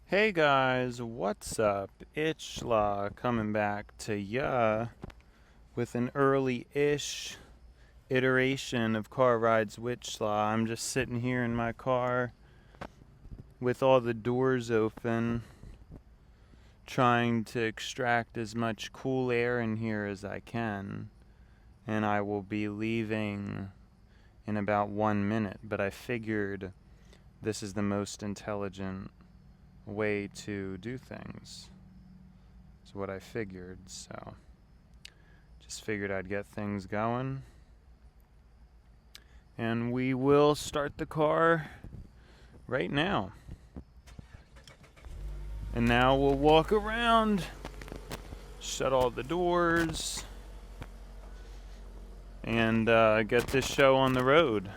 Hey guys, what's up? It's Shla coming back to ya with an early-ish iteration of Car Rides with Shla. I'm just sitting here in my car with all the doors open, trying to extract as much cool air in here as I can. And I will be leaving in about 1 minute, but I figured this is the most intelligent way to do things. Is what I figured, so just figured I'd get things going. And we will start the car right now. And now we'll walk around, shut all the doors, and get this show on the road.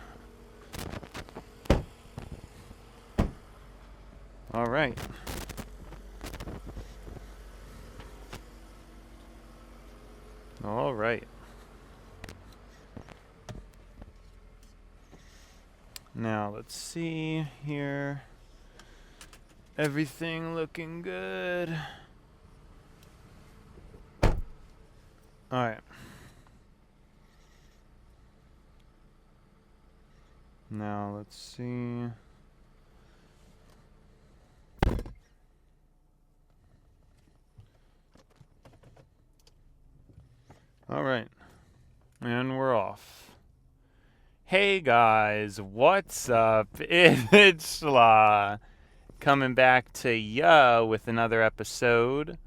All right. All right. Now let's see here. Everything looking good. All right. Now let's see. All right. And we're off. Hey guys, what's up? It's Shla coming back to ya with another episode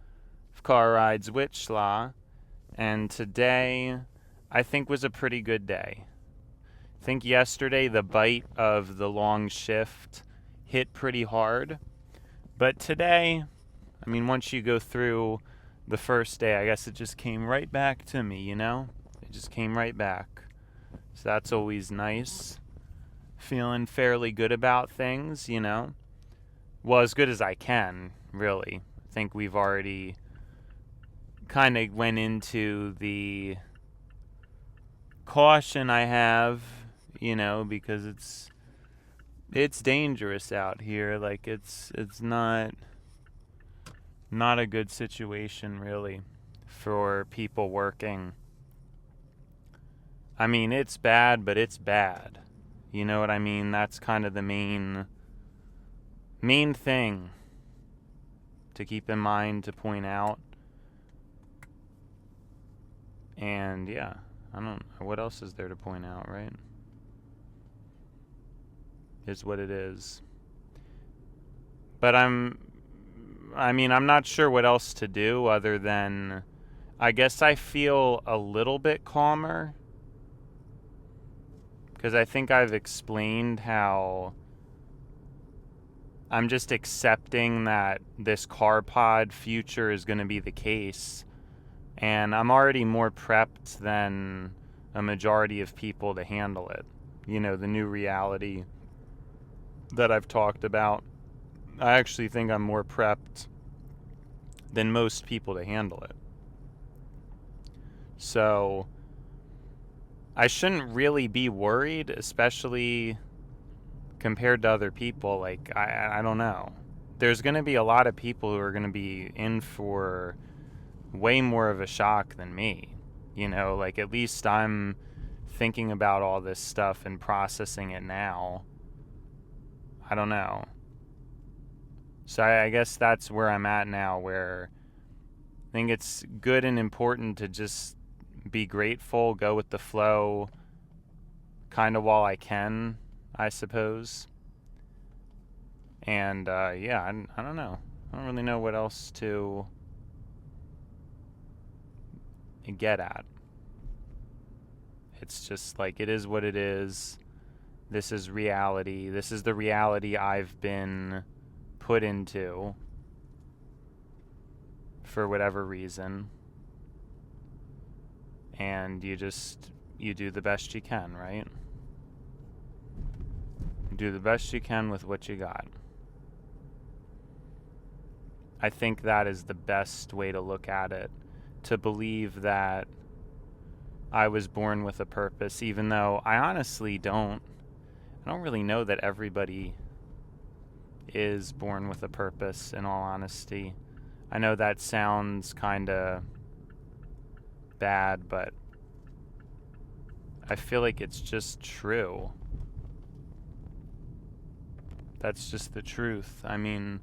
of Car Rides with Shla. And today, I think was a pretty good day. I think yesterday the bite of the long shift hit pretty hard. But today, I mean, once you go through the first day, I guess it just came right back to me, you know? It just came right back. So that's always nice. Feeling fairly good about things, you know? Well, as good as I can, really. I think we've already kind of went into the caution I have, you know, because it's dangerous out here. Like it's not a good situation really for people working. I mean, it's bad, but it's bad. You know what I mean? That's kind of the main thing to keep in mind, to point out. And yeah, I don't know. What else is there to point out, right? Is what it is. But I'm not sure what else to do other than, I guess I feel a little bit calmer. Because I think I've explained how I'm just accepting that this car pod future is going to be the case. And I'm already more prepped than a majority of people to handle it. You know, the new reality that I've talked about. I actually think I'm more prepped than most people to handle it. So I shouldn't really be worried, especially compared to other people. Like, I don't know. There's going to be a lot of people who are going to be in for way more of a shock than me. You know, like at least I'm thinking about all this stuff and processing it now. I don't know. So I guess that's where I'm at now, where I think it's good and important to just be grateful, go with the flow, kind of while I can, I suppose. And yeah, I don't know. I don't really know what else to get at. It's just like, it is what it is. This is reality. This is the reality I've been put into for whatever reason. And you do the best you can, right? You do the best you can with what you got. I think that is the best way to look at it. To believe that I was born with a purpose, even though I honestly don't. I don't really know that everybody is born with a purpose, in all honesty. I know that sounds kind of bad, but I feel like it's just true. That's just the truth. I mean,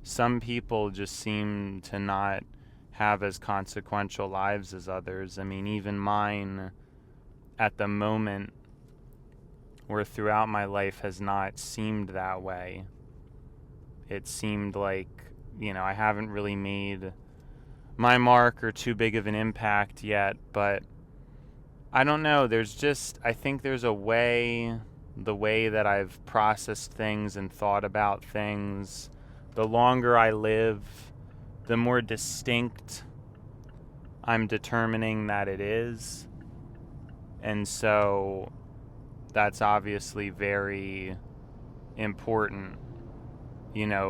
some people just seem to not have as consequential lives as others. I mean, even mine at the moment, or throughout my life, has not seemed that way. It seemed like, I haven't really made my mark or too big of an impact yet, but I don't know. I think there's a way, the way that I've processed things and thought about things, the longer I live, the more distinct I'm determining that it is. And so that's obviously very important,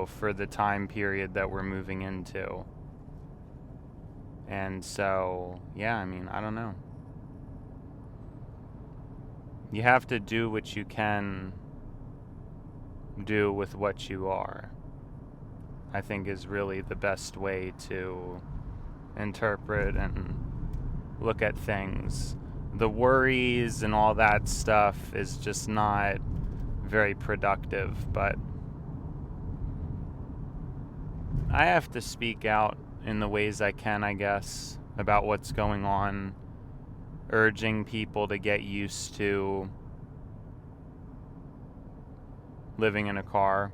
for the time period that we're moving into. And so, yeah, I mean, I don't know. You have to do what you can do with what you are, I think, is really the best way to interpret and look at things. The worries and all that stuff is just not very productive, but I have to speak out in the ways I can, I guess, about what's going on, urging people to get used to living in a car.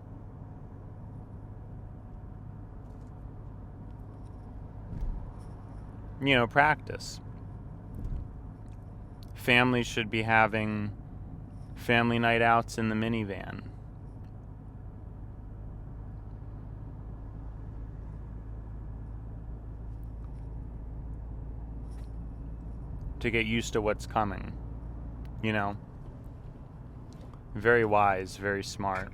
Practice. Families should be having family night outs in the minivan. To get used to what's coming. Very wise, very smart.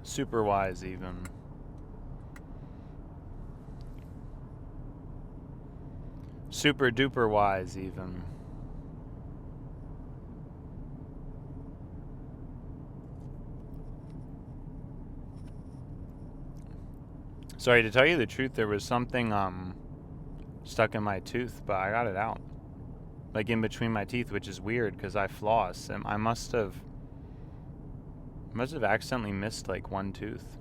Super wise, even. Super duper wise, even. Sorry, to tell you the truth, there was something stuck in my tooth, but I got it out. Like in between my teeth, which is weird because I floss, and I must have accidentally missed like one tooth.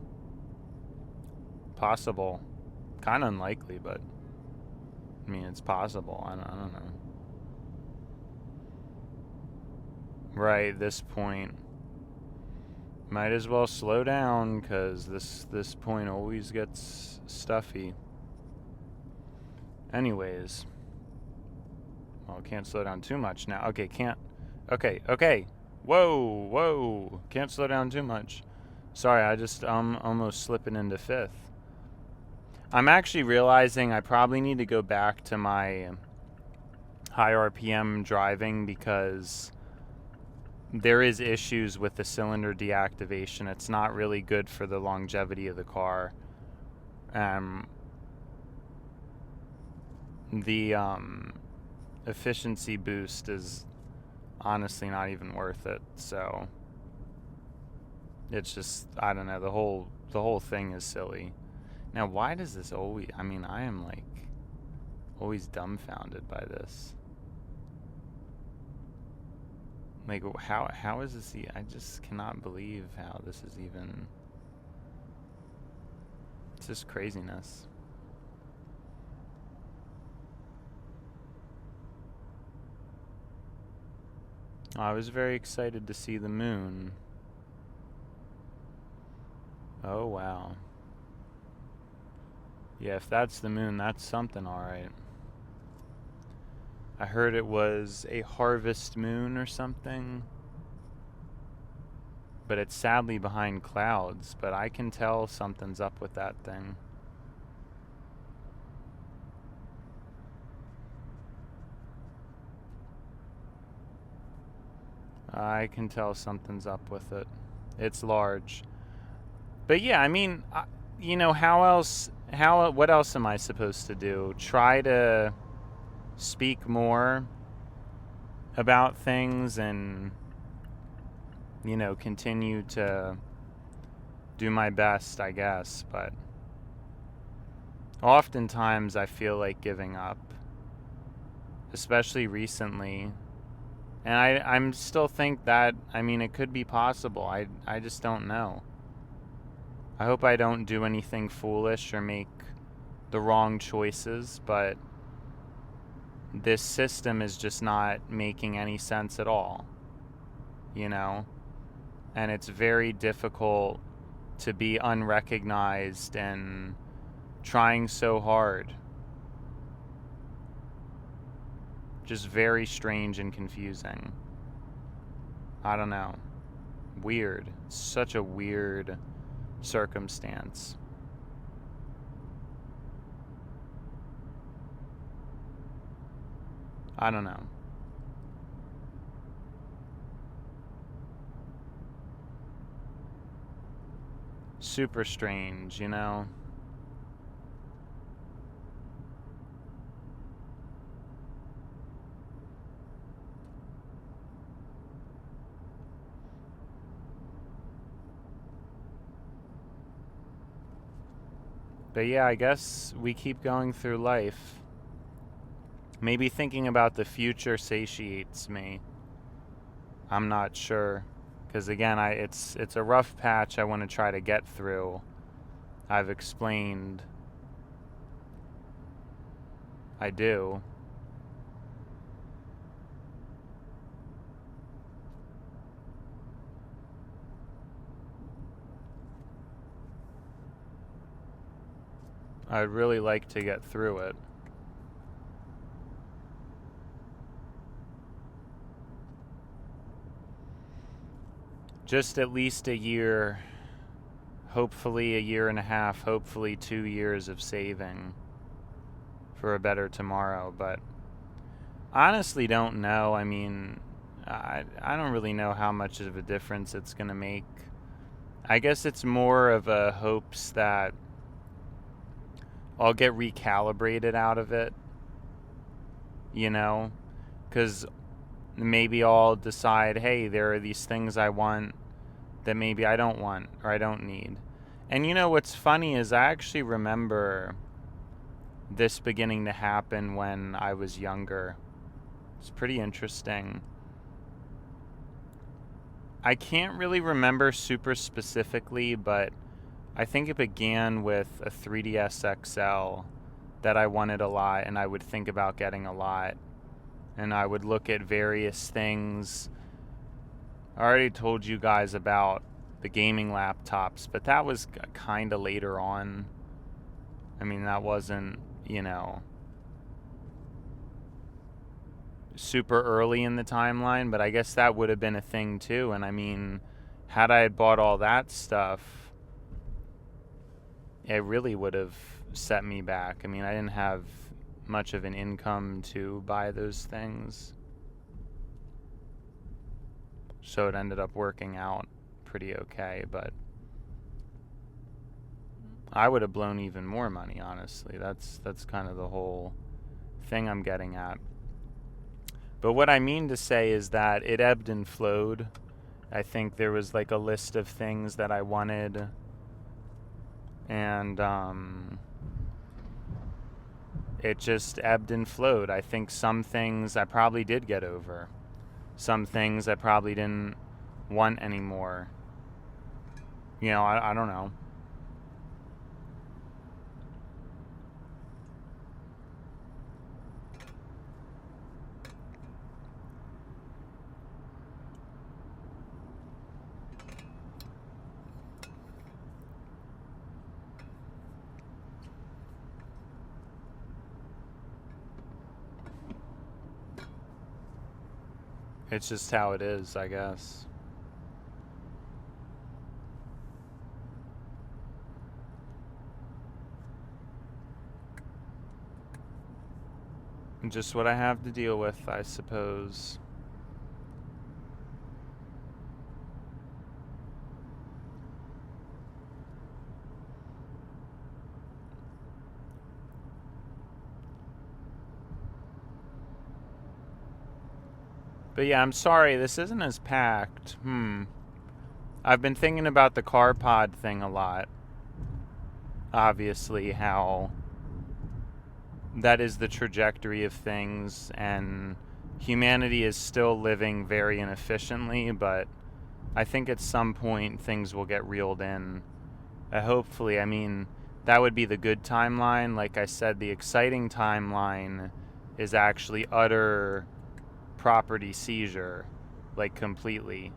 Possible. Kind of unlikely, but I mean, it's possible. I don't know. Right, this point. Might as well slow down, because this point always gets stuffy. Anyways. Well, can't slow down too much now. Okay, can't. Okay. Whoa. Can't slow down too much. Sorry, I just almost slipping into fifth. I'm actually realizing I probably need to go back to my high RPM driving, because there is issues with the cylinder deactivation. It's not really good for the longevity of the car. The efficiency boost is honestly not even worth it. So it's just, I don't know, the whole thing is silly. Now, why does this always, I mean, I am like always dumbfounded by this. Like, how is this? I just cannot believe how this is even. It's just craziness. I was very excited to see the moon. Oh, wow. Yeah, if that's the moon, that's something, alright. I heard it was a harvest moon or something. But it's sadly behind clouds, but I can tell something's up with that thing. I can tell something's up with it. It's large. But yeah, I mean, what else am I supposed to do? Try to speak more about things and, continue to do my best, I guess. But oftentimes I feel like giving up, especially recently. And I'm still think that, it could be possible. I just don't know. I hope I don't do anything foolish or make the wrong choices, but this system is just not making any sense at all, And it's very difficult to be unrecognized and trying so hard. Just very strange and confusing. I don't know. Weird. Such a weird circumstance. I don't know. Super strange, But yeah, I guess we keep going through life. Maybe thinking about the future satiates me. I'm not sure. Because again, it's a rough patch I want to try to get through. I've explained. I do. I'd really like to get through it. Just at least a year, hopefully a year and a half, hopefully 2 years of saving for a better tomorrow. But honestly don't know. I don't really know how much of a difference it's going to make. I guess it's more of a hopes that I'll get recalibrated out of it, because maybe I'll decide, hey, there are these things I want that maybe I don't want or I don't need. And what's funny is I actually remember this beginning to happen when I was younger. It's pretty interesting. I can't really remember super specifically, but I think it began with a 3DS XL that I wanted a lot and I would think about getting a lot. And I would look at various things. I already told you guys about the gaming laptops, but that was kind of later on. That wasn't, super early in the timeline, but I guess that would have been a thing too. And had I bought all that stuff, it really would have set me back. I didn't have much of an income to buy those things, so it ended up working out pretty okay. But I would have blown even more money, honestly. That's kind of the whole thing I'm getting at. But what I mean to say is that it ebbed and flowed. I think there was like a list of things that I wanted, and it just ebbed and flowed. I think some things I probably did get over. Some things I probably didn't want anymore. I don't know. It's just how it is, I guess. Just what I have to deal with, I suppose. But yeah, I'm sorry, this isn't as packed. I've been thinking about the car pod thing a lot. Obviously, how that is the trajectory of things, and humanity is still living very inefficiently, but I think at some point things will get reeled in. Hopefully, I mean, that would be the good timeline. Like I said, the exciting timeline is actually utter property seizure, like completely.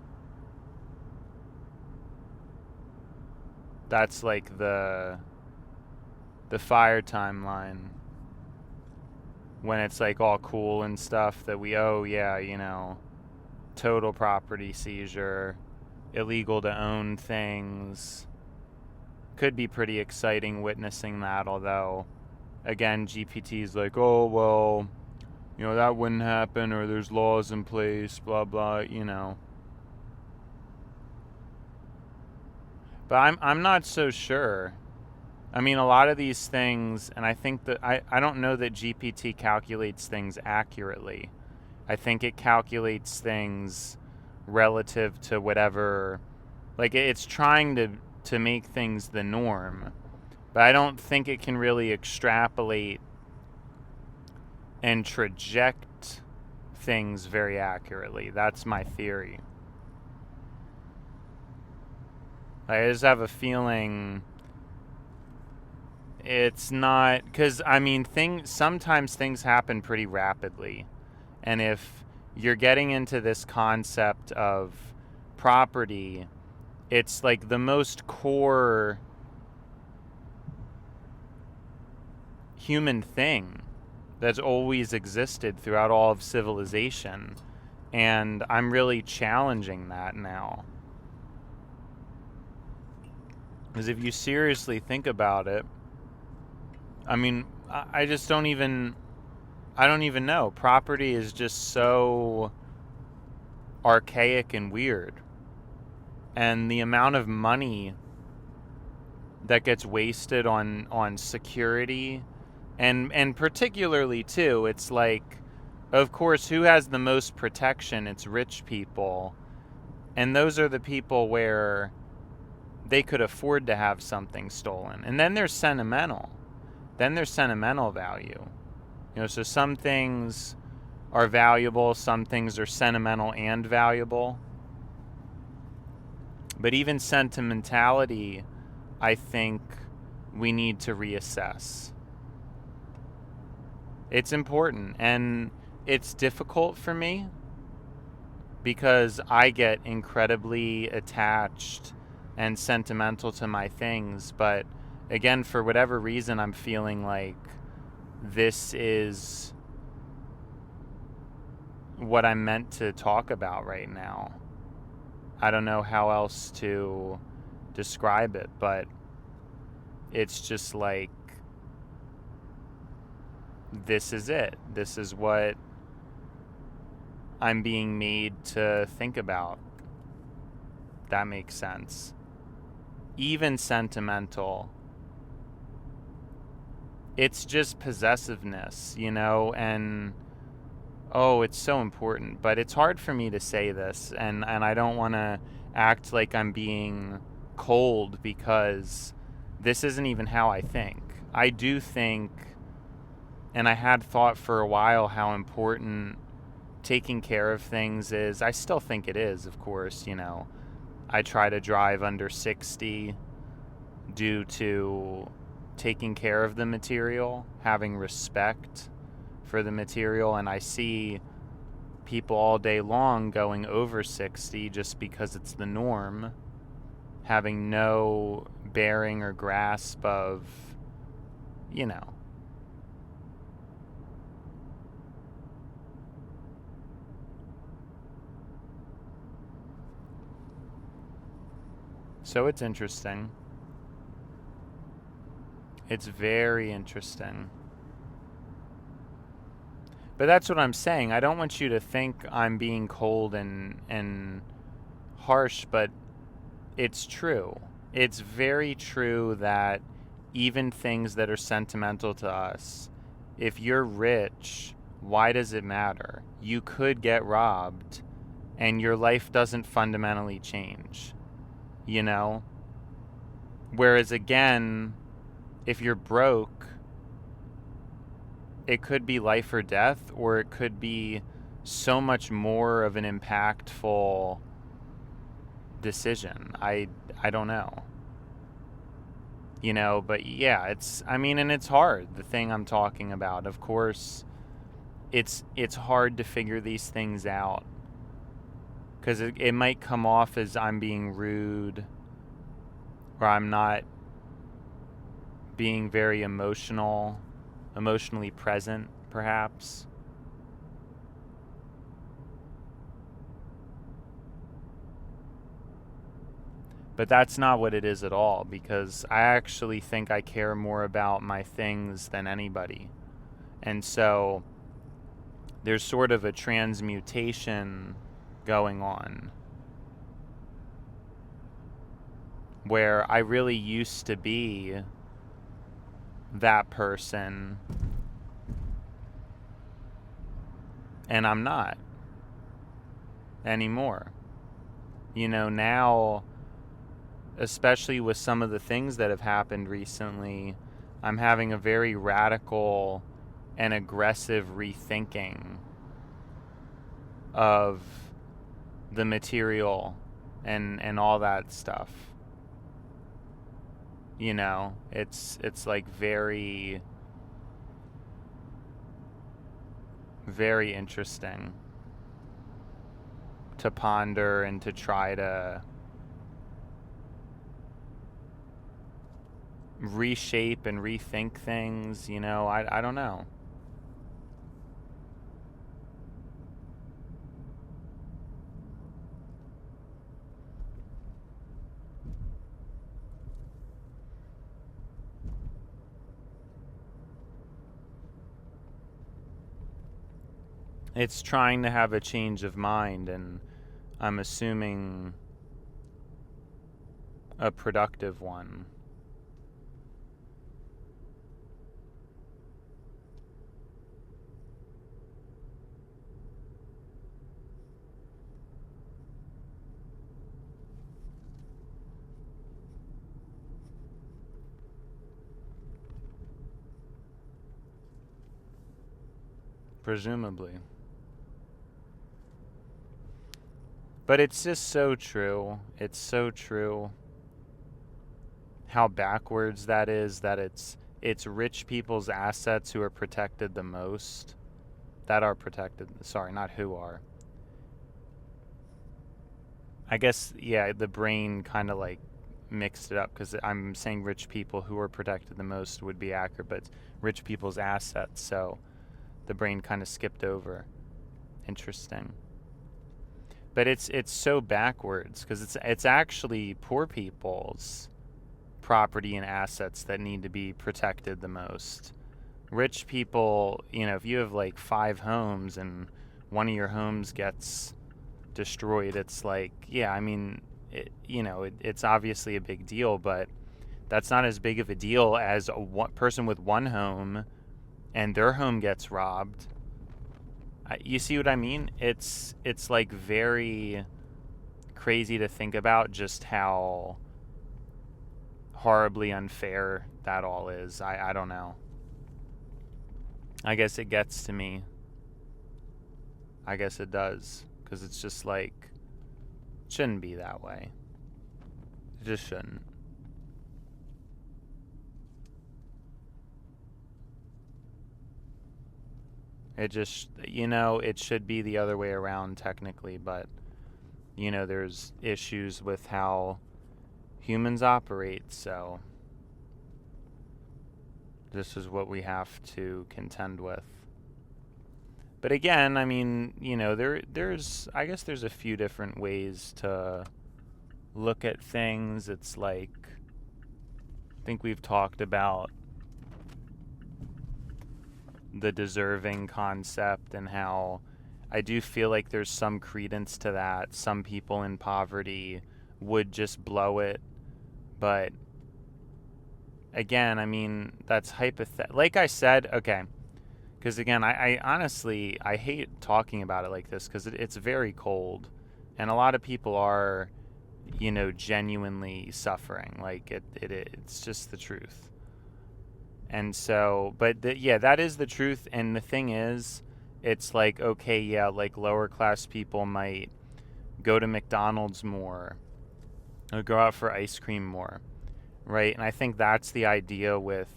That's like the fire timeline, when it's like all cool and stuff that we, oh yeah, you know, total property seizure, illegal to own things. Could be pretty exciting witnessing that, although again, GPT's like, oh well, you know, that wouldn't happen, or there's laws in place, blah blah, you know. But I'm not so sure. I mean, a lot of these things, and I think that I don't know that GPT calculates things accurately. I think it calculates things relative to whatever, like it's trying to make things the norm, but I don't think it can really extrapolate and traject things very accurately. That's my theory. I just have a feeling it's not, because I mean, sometimes things happen pretty rapidly, and if you're getting into this concept of property, it's like the most core human thing that's always existed throughout all of civilization, and I'm really challenging that now. Because if you seriously think about it, I mean, I just don't even know. Property is just so archaic and weird. And the amount of money that gets wasted on security, and particularly too, it's like, of course, who has the most protection? It's rich people. And those are the people where they could afford to have something stolen. And then there's sentimental. Then there's sentimental value. You know, so some things are valuable, some things are sentimental and valuable. But even sentimentality, I think we need to reassess. It's important, and it's difficult for me because I get incredibly attached and sentimental to my things, but again, for whatever reason, I'm feeling like this is what I'm meant to talk about right now. I don't know how else to describe it, but it's just like, this is it. This is what I'm being made to think about. That makes sense. Even sentimental, it's just possessiveness, you know, and oh, it's so important. But it's hard for me to say this, and I don't want to act like I'm being cold, because this isn't even how I think. I do think, and I had thought for a while how important taking care of things is. I still think it is, of course, you know. I try to drive under 60 due to taking care of the material, having respect for the material, and I see people all day long going over 60 just because it's the norm, having no bearing or grasp of, you know. So it's interesting. It's very interesting. But that's what I'm saying. I don't want you to think I'm being cold and harsh, but it's true. It's very true that even things that are sentimental to us, if you're rich, Why does it matter? You could get robbed and your life doesn't fundamentally change, you know? Whereas again, if you're broke, it could be life or death, or it could be so much more of an impactful decision. I don't know. You know, but yeah, and it's hard, the thing I'm talking about. Of course, it's hard to figure these things out because it might come off as I'm being rude or I'm not being very emotionally present, perhaps. But that's not what it is at all, because I actually think I care more about my things than anybody. And so there's sort of a transmutation going on where I really used to be that person and I'm not anymore. You know, now, especially with some of the things that have happened recently, I'm having a very radical and aggressive rethinking of the material and all that stuff. You know, it's like very, very interesting to ponder and to try to reshape and rethink things, you know. I don't know. It's trying to have a change of mind, and I'm assuming a productive one. Presumably. But it's just so true. It's so true how backwards that is, that it's rich people's assets who are protected the most. That are protected. Sorry, not who are. I guess, yeah, the brain kind of like mixed it up because I'm saying rich people who are protected the most would be accurate, but rich people's assets. So the brain kind of skipped over. Interesting. But it's so backwards because it's actually poor people's property and assets that need to be protected the most. Rich people, you know, if you have like 5 homes and one of your homes gets destroyed, it's like, yeah, I mean, it's obviously a big deal, but that's not as big of a deal as a person with one home and their home gets robbed. You see what I mean? It's like very crazy to think about just how horribly unfair that all is. I don't know. I guess it gets to me. I guess it does. Because it's just like, it shouldn't be that way. It just shouldn't. It just, it should be the other way around technically, but, there's issues with how humans operate, so this is what we have to contend with. But again, I mean, I guess there's a few different ways to look at things. It's like, I think we've talked about the deserving concept and how I do feel like there's some credence to that. Some people in poverty would just blow it. But again, I mean, that's hypothetical. Like I said, okay, Because again, I honestly, I hate talking about it like this because it's very cold. And a lot of people are, genuinely suffering. Like it's just the truth. And so, but yeah, that is the truth. And the thing is, it's like, okay, yeah, like lower class people might go to McDonald's more or go out for ice cream more, right? And I think that's the idea with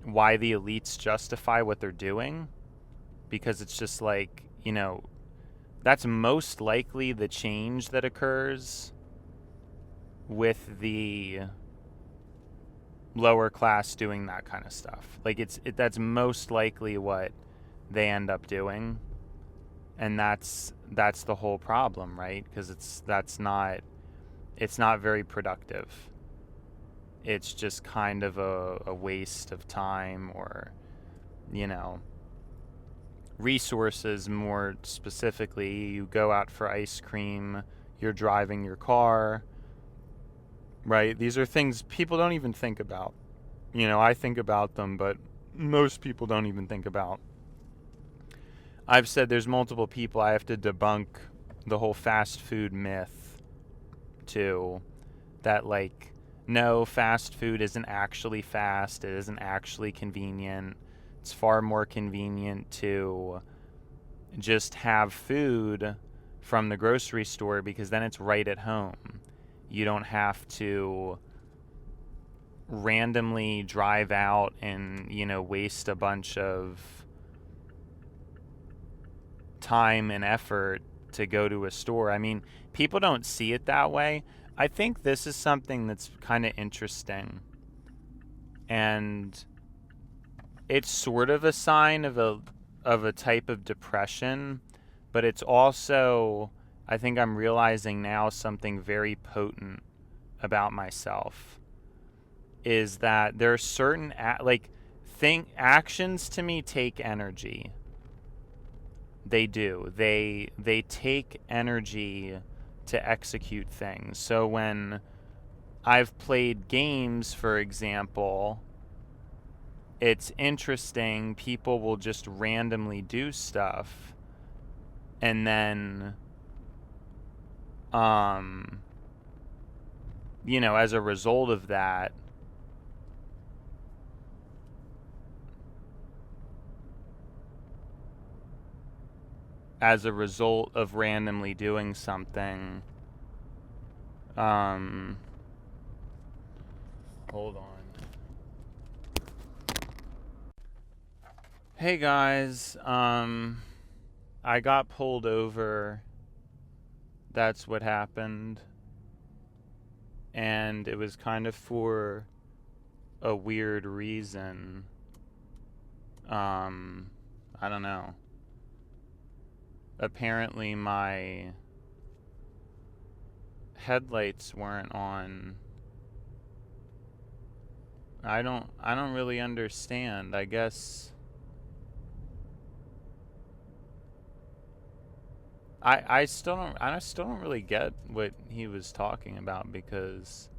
why the elites justify what they're doing, because it's just like, that's most likely the change that occurs with the lower class doing that kind of stuff. Like that's most likely what they end up doing, and that's the whole problem, right? Because it's not very productive. It's just kind of a waste of time, or resources. More specifically, you go out for ice cream, you're driving your car, right? These are things people don't even think about. I think about them, but most people don't even think about. I've said there's multiple people I have to debunk the whole fast food myth to, that like, no, fast food isn't actually fast, it isn't actually convenient. It's far more convenient to just have food from the grocery store because then it's right at home. You don't have to randomly drive out and, waste a bunch of time and effort to go to a store. I mean, people don't see it that way. I think this is something that's kind of interesting. And it's sort of a sign of a type of depression, but it's also, I think I'm realizing now, something very potent about myself, is that there are certain actions to me take energy. They do. They take energy to execute things. So when I've played games, for example, it's interesting. People will just randomly do stuff, and then, as a result of that, as a result of randomly doing something, hold on. Hey guys, I got pulled over. That's what happened. And it was kind of for a weird reason. I don't know. Apparently my headlights weren't on. I don't really understand. I guess I still don't really get what he was talking about, because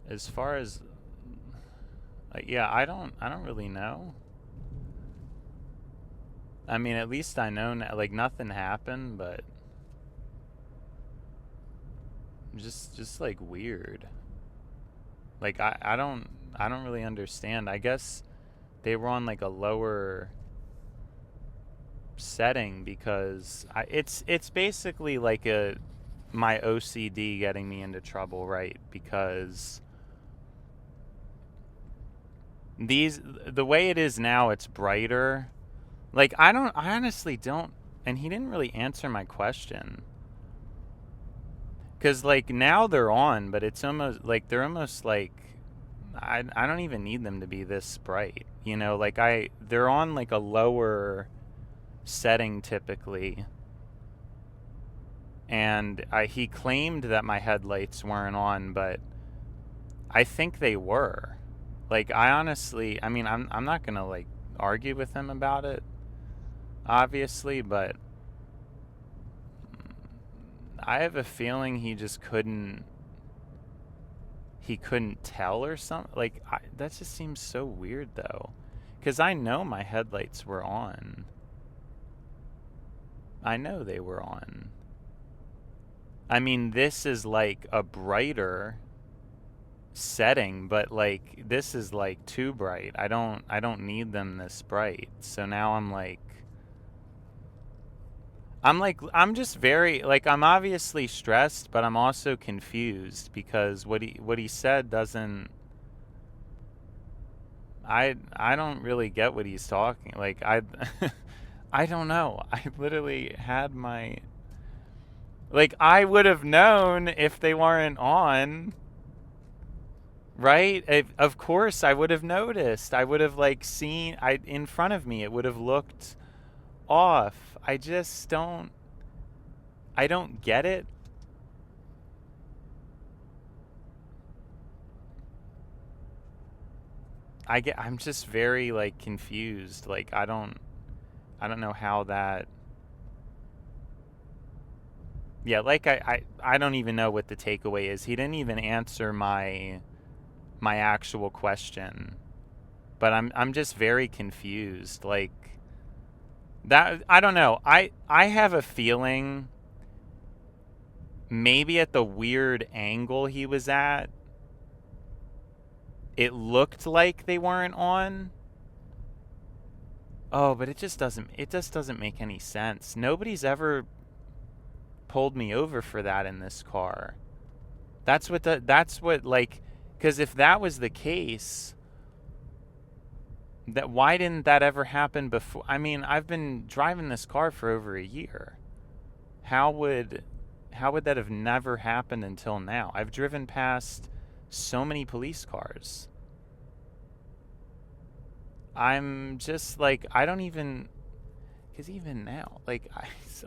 as far as yeah, I don't really know. I mean, at least I know now, like, nothing happened, but just like weird. Like I don't really understand. I guess they were on like a lower setting, because it's basically like my OCD getting me into trouble, right? Because the way it is now, it's brighter. Like I honestly don't, and he didn't really answer my question. Cause like now they're on, but it's almost like they're almost like I don't even need them to be this bright. Like they're on like a lower setting typically. And he claimed that my headlights weren't on, but I think they were. Like I honestly, I mean, I'm not gonna like argue with him about it, obviously, but I have a feeling he just couldn't tell or something. Like that just seems so weird though, Because I know my headlights were on. I know they were on. I mean, this is like a brighter setting, but like this is like too bright. I don't need them this bright. So now I'm just very like I'm obviously stressed, but I'm also confused because what he said doesn't I don't really get what he's talking. Like I I don't know. I literally had my like I would have known if they weren't on, right? Of course I would have noticed. I would have like seen I in front of me. It would have looked off. I don't get it. I'm just very like confused. Like I don't know how that. Yeah, like I don't even know what the takeaway is. He didn't even answer my actual question. But I'm just very confused. Like that I don't know. I have a feeling maybe at the weird angle he was at, it looked like they weren't on. Oh, but it just doesn't make any sense. Nobody's ever pulled me over for that in this car. That's what like cuz if that was the case, that why didn't that ever happen before? I mean, I've been driving this car for over a year. How would that have never happened until now? I've driven past so many police cars. I'm just like I don't even cuz even now, like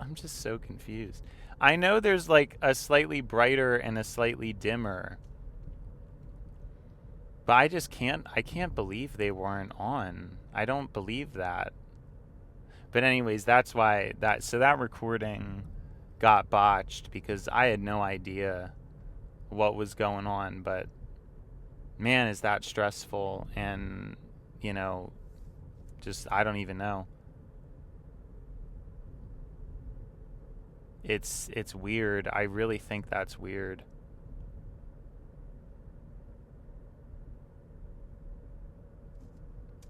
I'm just so confused. I know there's like a slightly brighter and a slightly dimmer, but I can't believe they weren't on. I don't believe that. But anyways, that's why that recording got botched because I had no idea what was going on, but man, is that stressful and you know, just I don't even know. It's weird. I really think that's weird.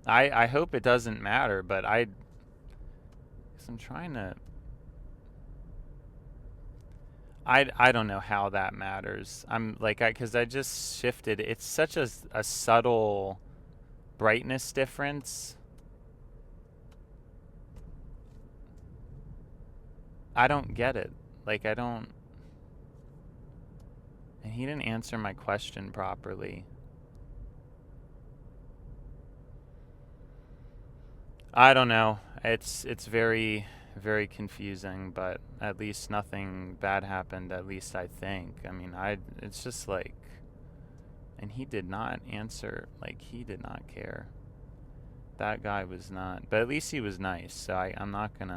I hope it doesn't matter, but cause I'm trying to I don't know how that matters. I'm like cuz I just shifted. It's such a subtle brightness difference. I don't get it. Like I don't and he didn't answer my question properly. I don't know. It's very very confusing, but at least nothing bad happened, at least I think. I mean, it's just like and he did not answer, like he did not care. That guy was not, but at least he was nice. So I'm not going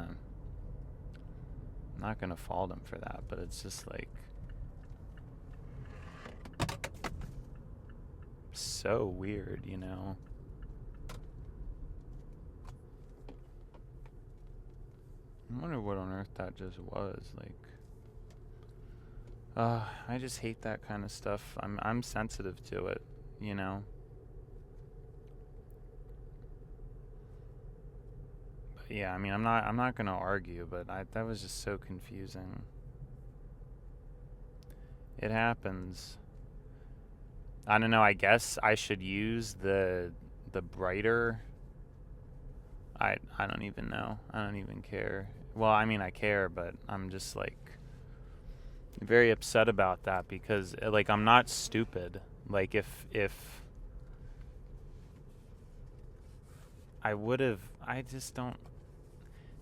to fault him for that, but it's just like so weird, you know. I wonder what on earth that just was. Like I just hate that kind of stuff. I'm sensitive to it, you know. But yeah, I mean, I'm not going to argue, but that was just so confusing. It happens. I don't know. I guess I should use the brighter. I don't even know. I don't even care. Well, I mean, I care, but I'm just like very upset about that because like I'm not stupid. Like if I would have, I just don't.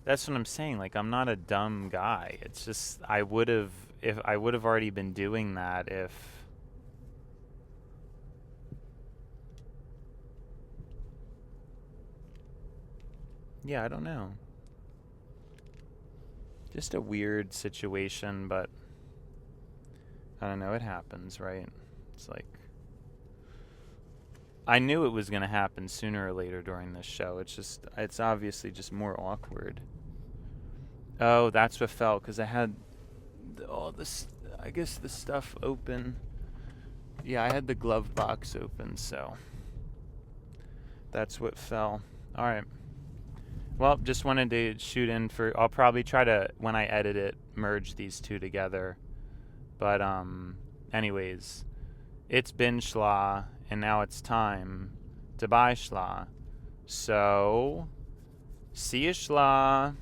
That's what I'm saying. Like I'm not a dumb guy. It's just I would have if I would have already been doing that if. Yeah, I don't know. Just a weird situation, but I don't know. It happens, right? It's like I knew it was going to happen sooner or later during this show. It's obviously just more awkward. Oh, that's what fell, because I had all this, I guess, the stuff open. Yeah, I had the glove box open, so that's what fell. All right. Well, just wanted to shoot in for, I'll probably try to, when I edit it, merge these two together. But, anyways, it's been schla, and now it's time to buy schla. So, see you schla.